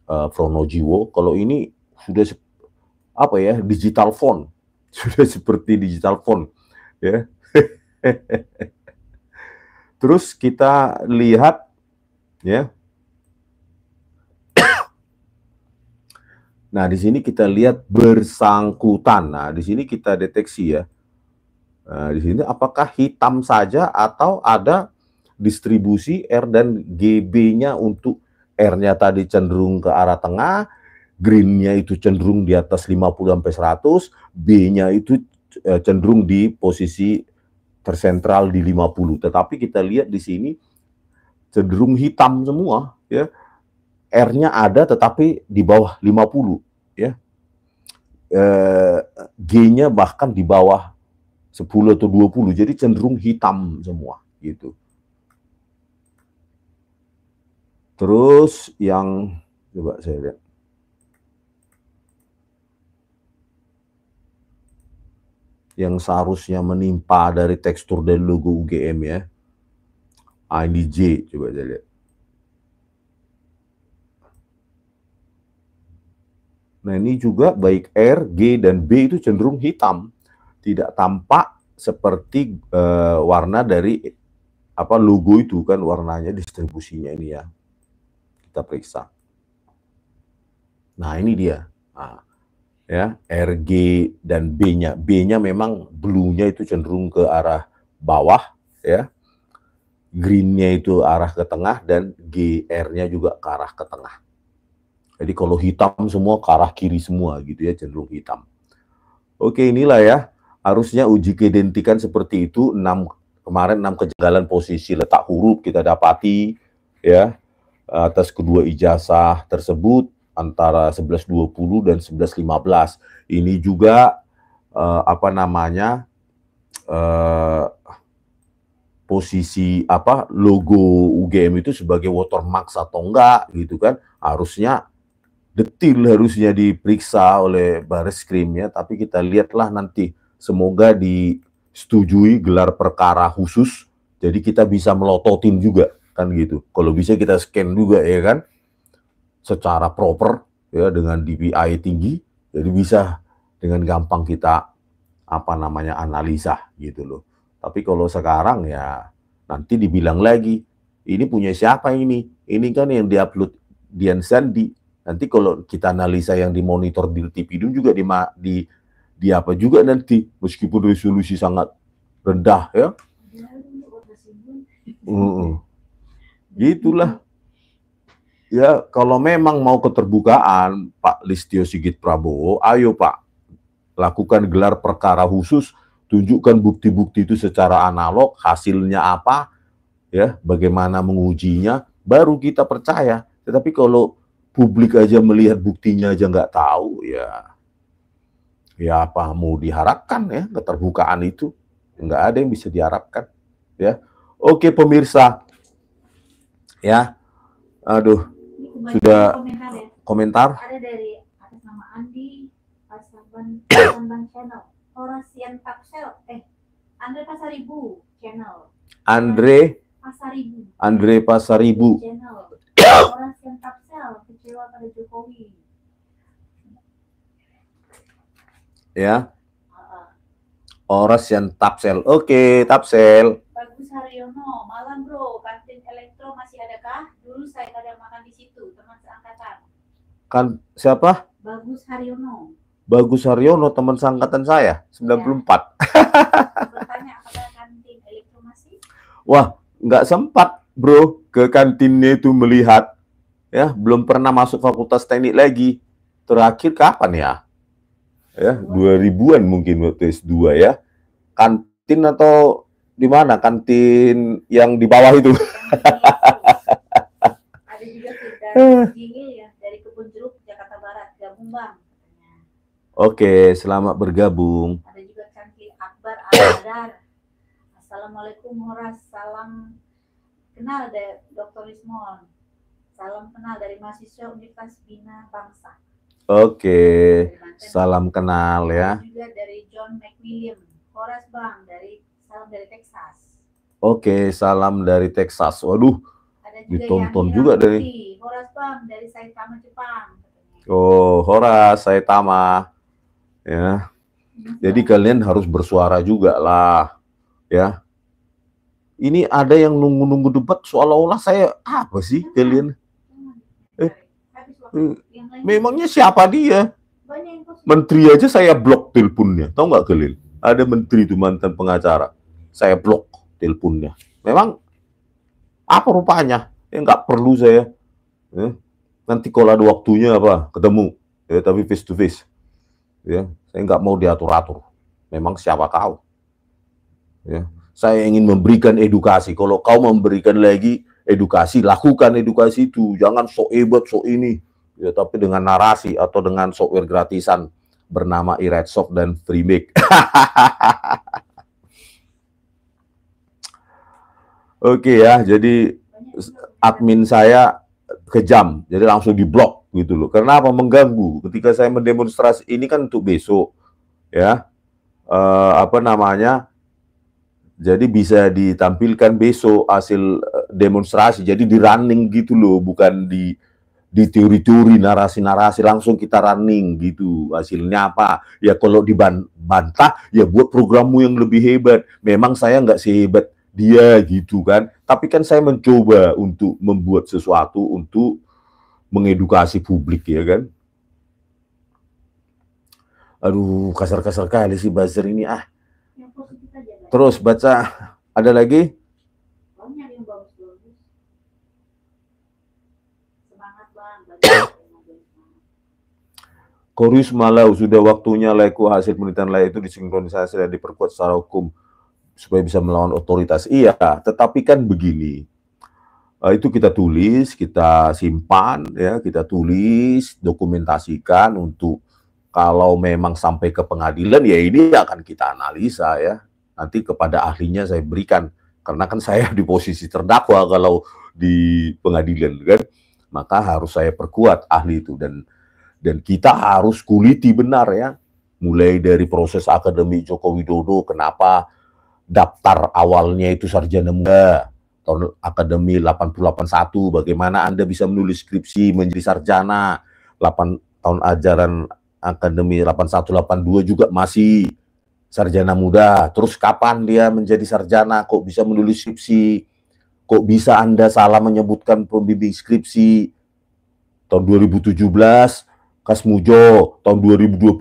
Fronojiwo. Kalau ini sudah apa ya, digital font, sudah seperti digital font ya. Terus kita lihat ya. Nah, di sini kita lihat bersangkutan. Nah, di sini kita deteksi ya. Nah, di sini apakah hitam saja atau ada distribusi R dan GB-nya. Untuk R-nya tadi cenderung ke arah tengah, green-nya itu cenderung di atas 50 sampai 100, B-nya itu cenderung di posisi tersentral di 50. Tetapi kita lihat di sini cenderung hitam semua ya. R-nya ada tetapi di bawah 50 ya. G-nya bahkan di bawah 10 atau 20, jadi cenderung hitam semua gitu. Terus yang coba saya lihat, yang seharusnya menimpa dari tekstur dan logo UGM ya, ini J, coba saya lihat. Nah, ini juga baik R, G, dan B itu cenderung hitam. Tidak tampak seperti warna dari apa logo itu kan, warnanya distribusinya ini ya. Kita periksa. Nah, ini dia. Nah, ya, R, G, dan B-nya. B-nya memang blue-nya itu cenderung ke arah bawah ya. Green-nya itu arah ke tengah, dan GR-nya juga ke arah ke tengah. Jadi kalau hitam semua ke arah kiri semua gitu ya, cenderung hitam. Oke, inilah ya. Harusnya uji keidentikan seperti itu. Kemarin 6 kejanggalan posisi letak huruf kita dapati ya atas kedua ijazah tersebut antara 11.20 dan 11.15. Ini juga apa namanya posisi apa logo UGM itu sebagai watermark atau enggak gitu kan, harusnya detil, harusnya diperiksa oleh Bareskrim ya. Tapi kita lihatlah nanti, semoga disetujui gelar perkara khusus, jadi kita bisa melototin juga kan gitu. Kalau bisa kita scan juga ya kan, secara proper ya, dengan DPI tinggi, jadi bisa dengan gampang kita apa namanya analisa gitu loh. Tapi kalau sekarang ya nanti dibilang lagi, ini punya siapa ini? Ini kan yang diupload Dian Sandi. Nanti kalau kita analisa yang dimonitor di Tipidum juga di apa juga nanti, meskipun resolusi sangat rendah ya. Gitulah. Ya, kalau memang mau keterbukaan Pak Listio Sigit Prabowo, ayo Pak, lakukan gelar perkara khusus, tunjukkan bukti-bukti itu secara analog, hasilnya apa, ya, bagaimana mengujinya, baru kita percaya. Tetapi kalau publik aja melihat buktinya aja nggak tahu, ya apa mau diharapkan ya, keterbukaan itu nggak ada yang bisa diharapkan ya. Oke pemirsa, ya, aduh, sudah komentar. Ada dari atas nama Andi Pasaban Channel, Horasian Tapsel, Andre Pasaribu Channel, Andre Pasaribu Channel, Horasian Tapsel, kecewa pada Jokowi. Ya. Horasian Tapsel. Oke, Tapsel. Bagus Haryono, malam bro, kantin elektro masih adakah? Dulu saya kadang makan di situ, teman seangkatan. Kan siapa? Bagus Haryono. Bagus Haryono, teman seangkatan saya, 94. Ya. Bertanya apakah kantin elektro masih? Wah, nggak sempat bro ke kantinnya itu melihat. Ya, belum pernah masuk Fakultas Teknik lagi. Terakhir kapan ya? Ya, 2000-an mungkin waktu S2 ya. Kantin atau di mana? Kantin yang di bawah itu. Ada juga kita Jingil ya, dari Kebun Jeruk Jakarta Barat, gabung Bang. Oke, selamat bergabung. Ada juga kantin Akbar Al-Badar. Kenal deh Dr. Ismon. Salam kenal dari mahasiswa Universitas Bina Bangsa. Oke, Dari Banten. salam kenal ya. Ada juga dari John McWilliam. Horas Bang salam dari Texas. Oke, salam dari Texas. Waduh, Ada juga ditonton yang juga dari. Horas Bang dari Saitama Jepang. Oh, Horas, Saitama. Ya. Jadi kalian harus bersuara juga lah, ya. Ini ada yang nunggu-nunggu debat seolah-olah saya apa sih kalian? Memangnya siapa dia? Menteri aja saya blok teleponnya, tahu nggak kalian? Ada menteri itu mantan pengacara, saya blok teleponnya. Memang apa rupanya? Ya nggak perlu saya. Ya. Nanti kalau ada waktunya apa ketemu, ya tapi face to face. Ya, saya nggak mau diatur-atur. Memang siapa kau? Ya, saya ingin memberikan edukasi. Kalau kau memberikan lagi edukasi, lakukan edukasi itu. Jangan sok hebat, sok ini. Ya, tapi dengan narasi atau dengan software gratisan bernama iRedsoft dan FreeMake. Oke ya, jadi admin saya kejam, jadi langsung diblok gitu loh. Karena apa? Mengganggu. Ketika saya mendemonstrasi ini kan untuk besok, ya, apa namanya? Jadi bisa ditampilkan besok hasil demonstrasi. Jadi di running gitu loh, bukan di teori-teori, narasi-narasi, langsung kita running gitu. Hasilnya apa? Ya kalau dibantah, ya buat programmu yang lebih hebat. Memang saya nggak sehebat dia gitu kan. Tapi kan saya mencoba untuk membuat sesuatu untuk mengedukasi publik ya kan. Aduh, kasar-kasar kali sih buzzer ini ah. Terus baca, ada lagi? Koreus Malau, sudah waktunya laiku hasil penelitian lain itu disinkronisasi dan diperkuat secara hukum supaya bisa melawan otoritas. Iya, tetapi kan begini, itu kita tulis, kita simpan, ya, kita tulis, dokumentasikan untuk kalau memang sampai ke pengadilan, ya ini akan kita analisa ya. Nanti kepada ahlinya saya berikan, karena kan saya di posisi terdakwa kalau di pengadilan kan, maka harus saya perkuat ahli itu dan kita harus kuliti benar ya, mulai dari proses akademik Joko Widodo, kenapa daftar awalnya itu sarjana muda, tahun akademi 881, bagaimana Anda bisa menulis skripsi menjadi sarjana, 8 tahun ajaran akademi 8182 juga masih sarjana muda, terus kapan dia menjadi sarjana, kok bisa menulis skripsi, kok bisa Anda salah menyebutkan pembimbing skripsi, tahun 2017, Kasmujo, tahun 2025,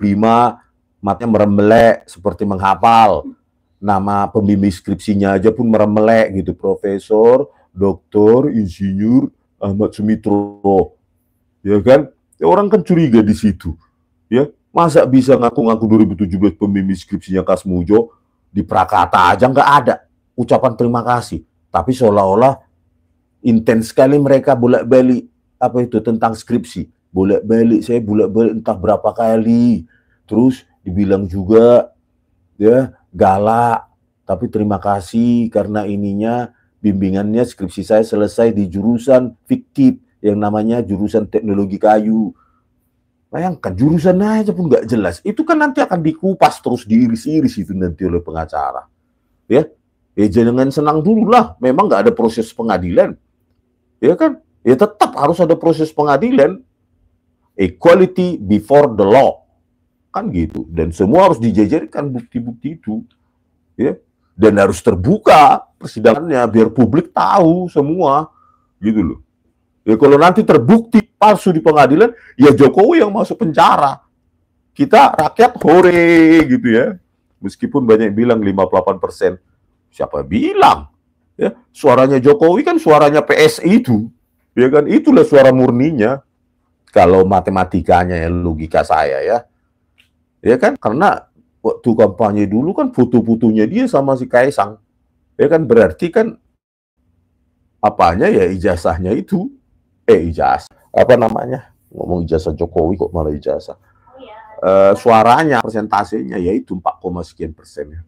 matnya meremelek seperti menghafal. Nama pembimbing skripsinya aja pun meremelek gitu, Profesor, Doktor, Insinyur Ahmad Sumitro. Ya kan? Ya, orang kan curiga di situ. Ya, masa bisa ngaku-ngaku 2017 pembimbing skripsinya Kasmujo, di Prakata aja nggak ada ucapan terima kasih. Tapi seolah-olah intens sekali mereka bolak-balik apa itu tentang skripsi. Bolak-balik, saya bolak-balik entah berapa kali. Terus dibilang juga ya galak, tapi terima kasih karena ininya bimbingannya skripsi saya selesai di jurusan fiktif yang namanya jurusan teknologi kayu. Bayangkan jurusan aja pun nggak jelas. Itu kan nanti akan dikupas terus diiris-iris itu nanti oleh pengacara. Ya, jangan senang dulu lah. Memang nggak ada proses pengadilan. Ya kan? Ya tetap harus ada proses pengadilan. Equality before the law. Kan gitu. Dan semua harus dijajarkan bukti-bukti itu. Ya. Dan harus terbuka persidangannya biar publik tahu semua. Gitu loh. Ya kalau nanti terbukti palsu di pengadilan, ya Jokowi yang masuk penjara. Kita rakyat hore gitu ya. Meskipun banyak bilang 58%. Siapa bilang? Ya, suaranya Jokowi kan suaranya PSI itu. Ya kan, itulah suara murninya. Kalau matematikanya ya logika saya ya. Ya kan, karena waktu kampanye dulu kan foto-fotonya dia sama si Kaisang. Ya kan, berarti kan apanya ya ijazahnya itu. Ijazah. Apa namanya? Ngomong ijazah Jokowi kok malah ijazah. Suaranya, persentasenya yaitu 4,sekian%.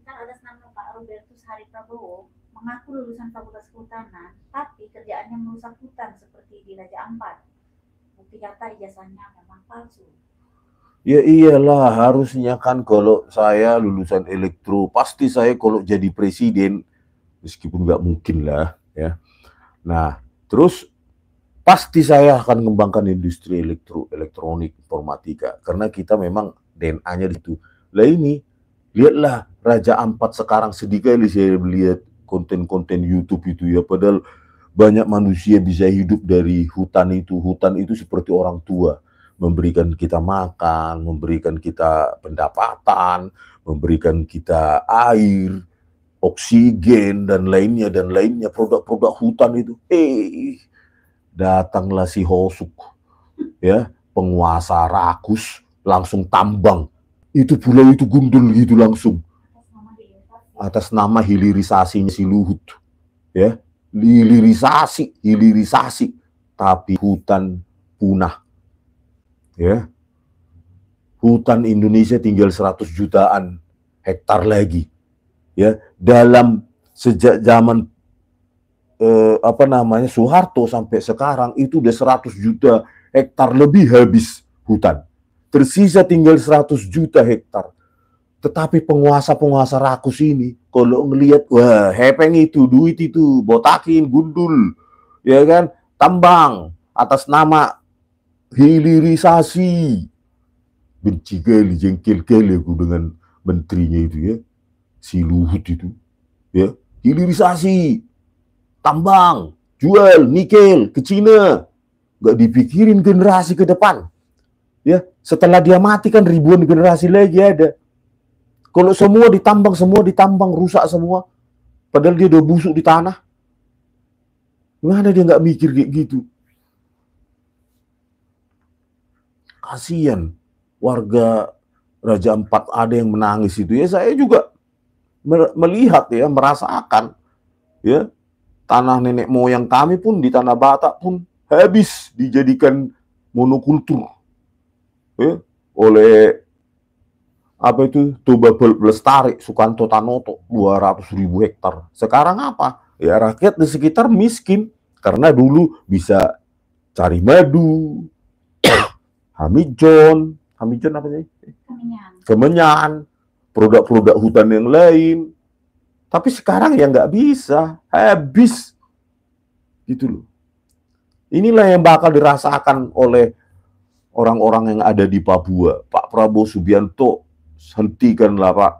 Kan ada nama Pak Robertus Hari Prabowo mengaku lulusan Fakultas Kehutanan, tapi tidaknya merusak hutan seperti di Raja Ampat. Bukti data ijazahnya memang palsu. Ya iyalah, harusnya kan kalau saya lulusan elektro, pasti saya kalau jadi presiden, meskipun nggak mungkin lah ya. Nah, terus pasti saya akan mengembangkan industri elektronik, informatika, karena kita memang DNA-nya di situ. Lah ini, lihatlah Raja Ampat sekarang, sedih kali saya melihat konten-konten YouTube itu ya, padahal banyak manusia bisa hidup dari hutan itu. Hutan itu seperti orang tua, memberikan kita makan, memberikan kita pendapatan, memberikan kita air, oksigen, dan lainnya, produk-produk hutan itu. Datanglah si Hosuk, ya, penguasa rakus, langsung tambang. Itu pulau itu gundul gitu langsung. Atas nama hilirisasinya si Luhut. Ya, hilirisasi, tapi hutan punah. Ya. Hutan Indonesia tinggal 100 jutaan hektar lagi. Ya, dalam sejak zaman Soeharto sampai sekarang itu udah 100 juta hektar lebih habis hutan. Tersisa tinggal 100 juta hektar. Tetapi penguasa-penguasa rakus ini kalau ngelihat, wah, hepeng itu, duit itu, botakin, gundul, ya kan, tambang atas nama hilirisasi. Benci kali, jengkel kali aku dengan menterinya itu ya, si Luhut itu, ya, hilirisasi, tambang, jual nikel ke Cina, nggak dipikirin generasi ke depan, ya. Setelah dia mati kan ribuan generasi lagi ada. Kalau semua ditambang, rusak semua, padahal dia udah busuk di tanah. Gimana dia nggak mikir kayak gitu? Kasian warga Raja Ampat, ada yang menangis itu ya. Saya juga melihat ya, merasakan ya, tanah nenek moyang kami pun di Tanah Batak pun habis dijadikan monokultur ya, oleh Toba Lestari, Sukanto Tanoto, 200.000 hektar. Sekarang apa? Ya rakyat di sekitar miskin, karena dulu bisa cari madu, hamijon apa sih? Kemenyan, produk-produk hutan yang lain. Tapi sekarang ya nggak bisa, habis. Gitu loh. Inilah yang bakal dirasakan oleh orang-orang yang ada di Papua. Pak Prabowo Subianto, hentikanlah Pak,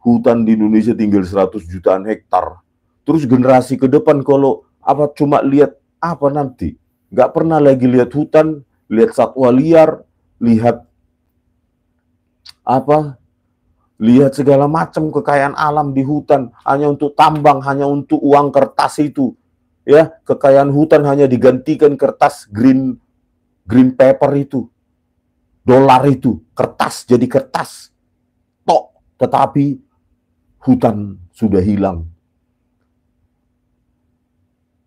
hutan di Indonesia tinggal 100 jutaan hektar. Terus generasi ke depan kalau cuma lihat apa nanti, nggak pernah lagi lihat hutan, lihat satwa liar, lihat segala macam kekayaan alam di hutan, hanya untuk tambang, hanya untuk uang kertas itu, ya. Kekayaan hutan hanya digantikan kertas green paper itu, dolar itu, kertas jadi kertas. Tetapi hutan sudah hilang.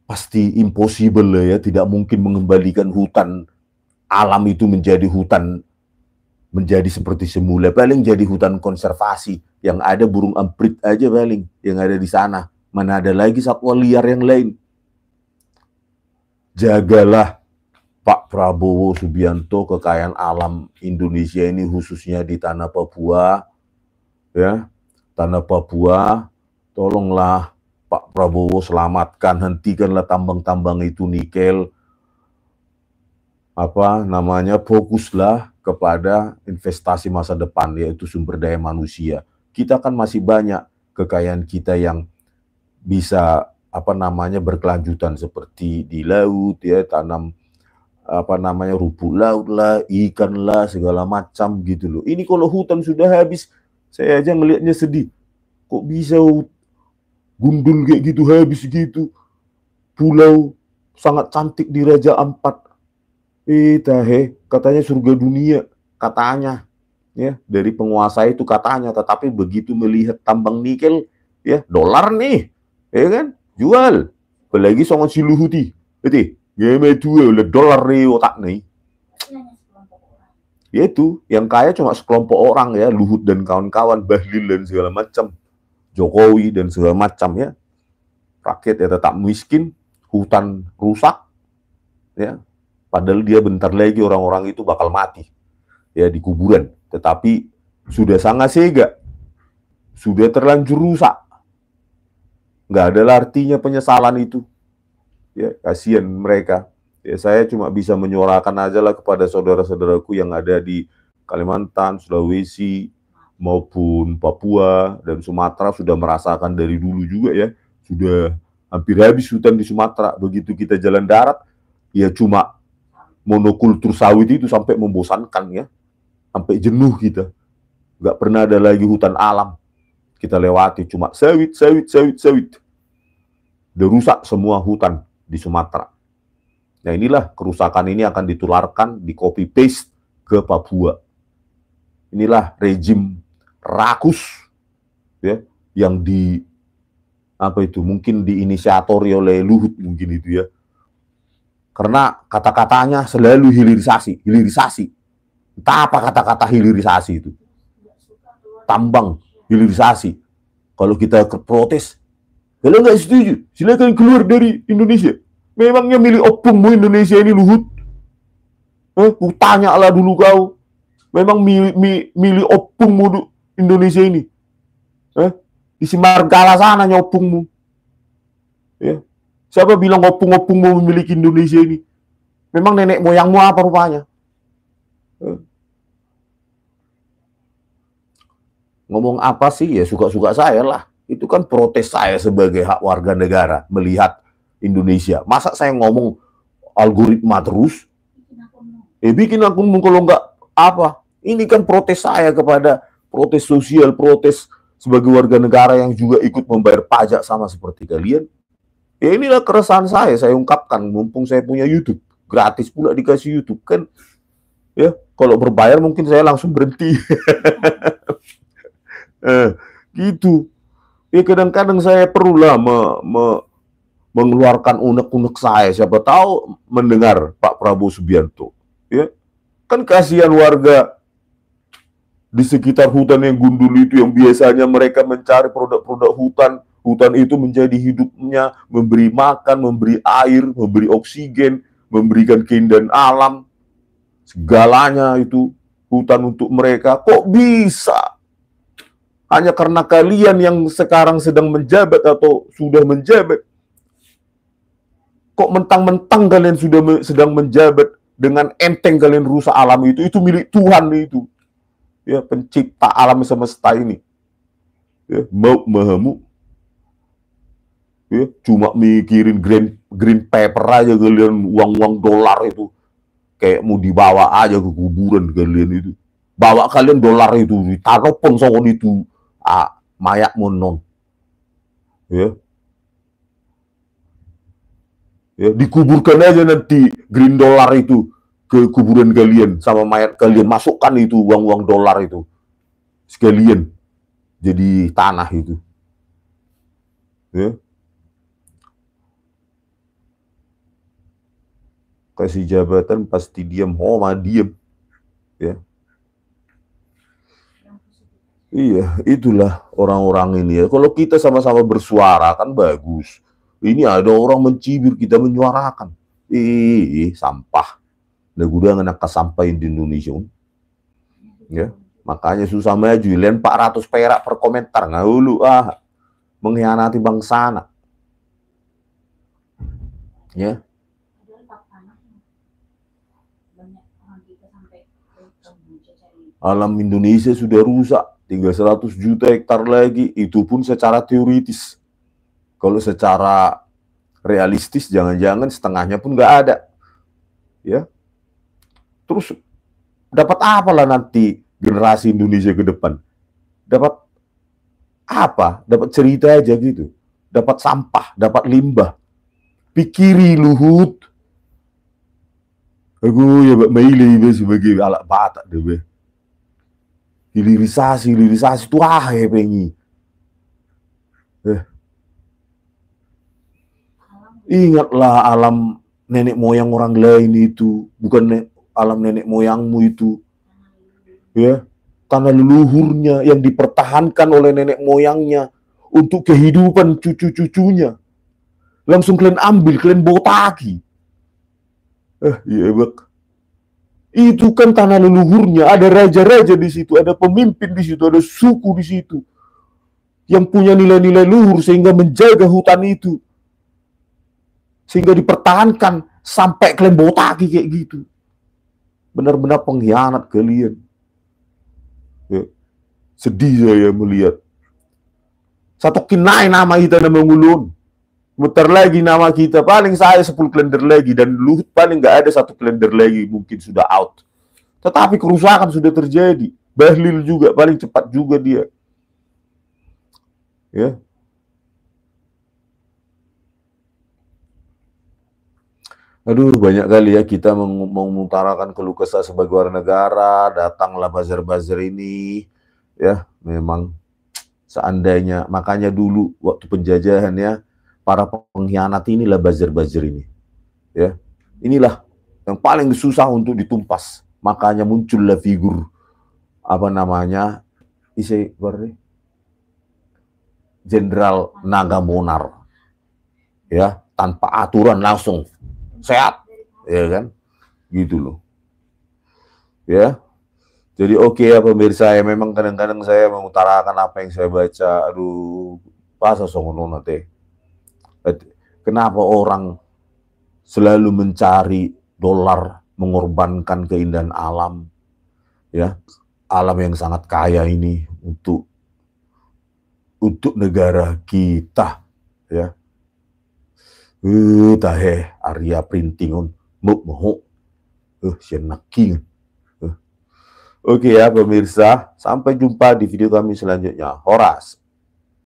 Pasti impossible ya, tidak mungkin mengembalikan hutan alam itu menjadi hutan, menjadi seperti semula. Paling jadi hutan konservasi, yang ada burung amprit aja paling yang ada di sana. Mana ada lagi satwa liar yang lain. Jagalah Pak Prabowo Subianto kekayaan alam Indonesia ini, khususnya di tanah Papua. Ya, tanah Papua, tolonglah Pak Prabowo selamatkan, hentikanlah tambang-tambang itu nikel. Fokuslah kepada investasi masa depan, yaitu sumber daya manusia. Kita kan masih banyak kekayaan kita yang bisa berkelanjutan, seperti di laut ya, tanam rumput laut lah, ikan lah, segala macam gitu loh. Ini kalau hutan sudah habis, saya aja ngelihatnya sedih. Kok bisa gundul kayak gitu, habis gitu. Pulau sangat cantik di Raja Ampat. Katanya surga dunia, katanya. Ya, dari penguasa itu katanya, tetapi begitu melihat tambang nikel, ya, dolar nih, ya kan? Jual. Apalagi songon si Luhuti. Game itu dolar nih otak nih. Yaitu yang kaya cuma sekelompok orang ya, Luhut dan kawan-kawan, Bahlil dan segala macam, Jokowi dan segala macam ya. Rakyat ya tetap miskin, hutan rusak, ya, padahal dia bentar lagi orang-orang itu bakal mati, ya, di kuburan. Tetapi sudah sangat sega, sudah terlanjur rusak, nggak ada artinya penyesalan itu, ya, kasihan mereka. Ya, saya cuma bisa menyuarakan aja lah kepada saudara-saudaraku yang ada di Kalimantan, Sulawesi, maupun Papua dan Sumatera sudah merasakan dari dulu juga, ya, sudah hampir habis hutan di Sumatera. Begitu kita jalan darat, ya cuma monokultur sawit itu sampai membosankan, ya, sampai jenuh kita. Nggak pernah ada lagi hutan alam. Kita lewati cuma sawit. Udah rusak semua hutan di Sumatera. Nah, inilah kerusakan ini akan ditularkan, di copy paste ke Papua. Inilah rejim rakus, ya, yang mungkin diinisiatori oleh Luhut mungkin itu, ya. Karena kata-katanya selalu hilirisasi. Entah apa kata-kata hilirisasi itu. Tambang, hilirisasi. Kalau kita protes, kalau nggak setuju, silakan keluar dari Indonesia. Memangnya milik opungmu Indonesia ini, Luhut? Tanyalah dulu kau. Memang milik opungmu Indonesia ini? Di Simargala sana opungmu. Ya. Siapa bilang opung-opungmu memiliki Indonesia ini? Memang nenek moyangmu apa rupanya? Ngomong apa sih? Ya suka-suka saya lah. Itu kan protes saya sebagai hak warga negara melihat Indonesia. Masa saya ngomong algoritma terus? Bikin akunmu kalau nggak apa. Ini kan protes saya kepada protes sosial, protes sebagai warga negara yang juga ikut membayar pajak sama seperti kalian. Ya inilah keresahan saya ungkapkan, mumpung saya punya YouTube. Gratis pula dikasih YouTube kan. Ya, kalau berbayar mungkin saya langsung berhenti. Gitu. Ya kadang-kadang saya perlulah mengeluarkan unek-unek saya. Siapa tahu mendengar Pak Prabowo Subianto. Ya, kan kasihan warga di sekitar hutan yang gundul itu, yang biasanya mereka mencari produk-produk hutan. Hutan itu menjadi hidupnya, memberi makan, memberi air, memberi oksigen, memberikan keindahan alam. Segalanya itu hutan untuk mereka. Kok bisa? Hanya karena kalian yang sekarang sedang menjabat atau sudah menjabat. Kok mentang-mentang kalian sedang menjabat, dengan enteng kalian rusak alam itu milik Tuhan itu. Ya, pencipta alam semesta ini. Ya, mahamu. Ya, cuma mikirin green paper aja kalian, uang-uang dolar itu. Kayak mau dibawa aja ke kuburan kalian itu. Bawa kalian dolar itu, ditaruh pun soal itu. Mayak monon. Ya. Ya, dikuburkan aja nanti green dollar itu ke kuburan kalian sama mayat kalian. Masukkan itu uang-uang dolar itu sekalian jadi tanah itu. Ya. Kasih jabatan pasti diam, diam. Ya. Iya, itulah orang-orang ini, ya. Kalau kita sama-sama bersuara kan bagus. Ini ada orang mencibir, kita menyuarakan. Sampah. Udah gudang anak kesampain di Indonesia. Ya, makanya susah maju. Lian 400 perak per komentar. Nggak dulu, mengkhianati bangsa anak. Ya. Alam Indonesia sudah rusak. Tinggal 100 juta hektar lagi. Itu pun secara teoritis. Kalau secara realistis, jangan-jangan setengahnya pun nggak ada. Ya. Terus dapat apa lah nanti generasi Indonesia ke depan? Dapat apa? Dapat cerita aja gitu. Dapat sampah, dapat limbah. Pikiri Luhut. Aku ya maile sebagai alat batak deh. Hilirisasi itu pengi. Ingatlah alam nenek moyang orang lain itu, bukan alam nenek moyangmu itu. Ya, tanah leluhurnya yang dipertahankan oleh nenek moyangnya untuk kehidupan cucu-cucunya. langsung kalian ambil, kalian botaki. Iya bak. Itu kan tanah leluhurnya, ada raja-raja di situ, ada pemimpin di situ, ada suku di situ yang punya nilai-nilai luhur sehingga menjaga hutan itu, sehingga dipertahankan sampai kalian botaki kayak gitu. Benar-benar pengkhianat kalian. Ya. Sedih saya melihat. Satu kinai nama kita nama ngulun. Muter lagi nama kita, paling saya 10 kalender lagi, dan Luhut paling nggak ada 1 kalender lagi, mungkin sudah out. Tetapi kerusakan sudah terjadi. Bahlil juga paling cepat juga dia. Ya. Aduh, banyak kali ya kita mengutarakan keluh kesah sebagai warga negara, datanglah buzzer-buzzer ini, ya memang seandainya, makanya dulu waktu penjajahan ya, para pengkhianat inilah buzzer-buzzer ini. Ya. Inilah yang paling susah untuk ditumpas. Makanya muncullah figur apa namanya? Jenderal Nagamonar. Ya, tanpa aturan langsung sehat, ya kan? Gitu loh. Ya. Jadi oke ya pemirsa, ya memang kadang-kadang saya mengutarakan apa yang saya baca. Aduh, pasal songono teh. Kenapa orang selalu mencari dolar, mengorbankan keindahan alam, ya, alam yang sangat kaya ini untuk negara kita, ya. Tahe Arya printingon mau sianaking. Oke ya pemirsa, sampai jumpa di video kami selanjutnya. Horas.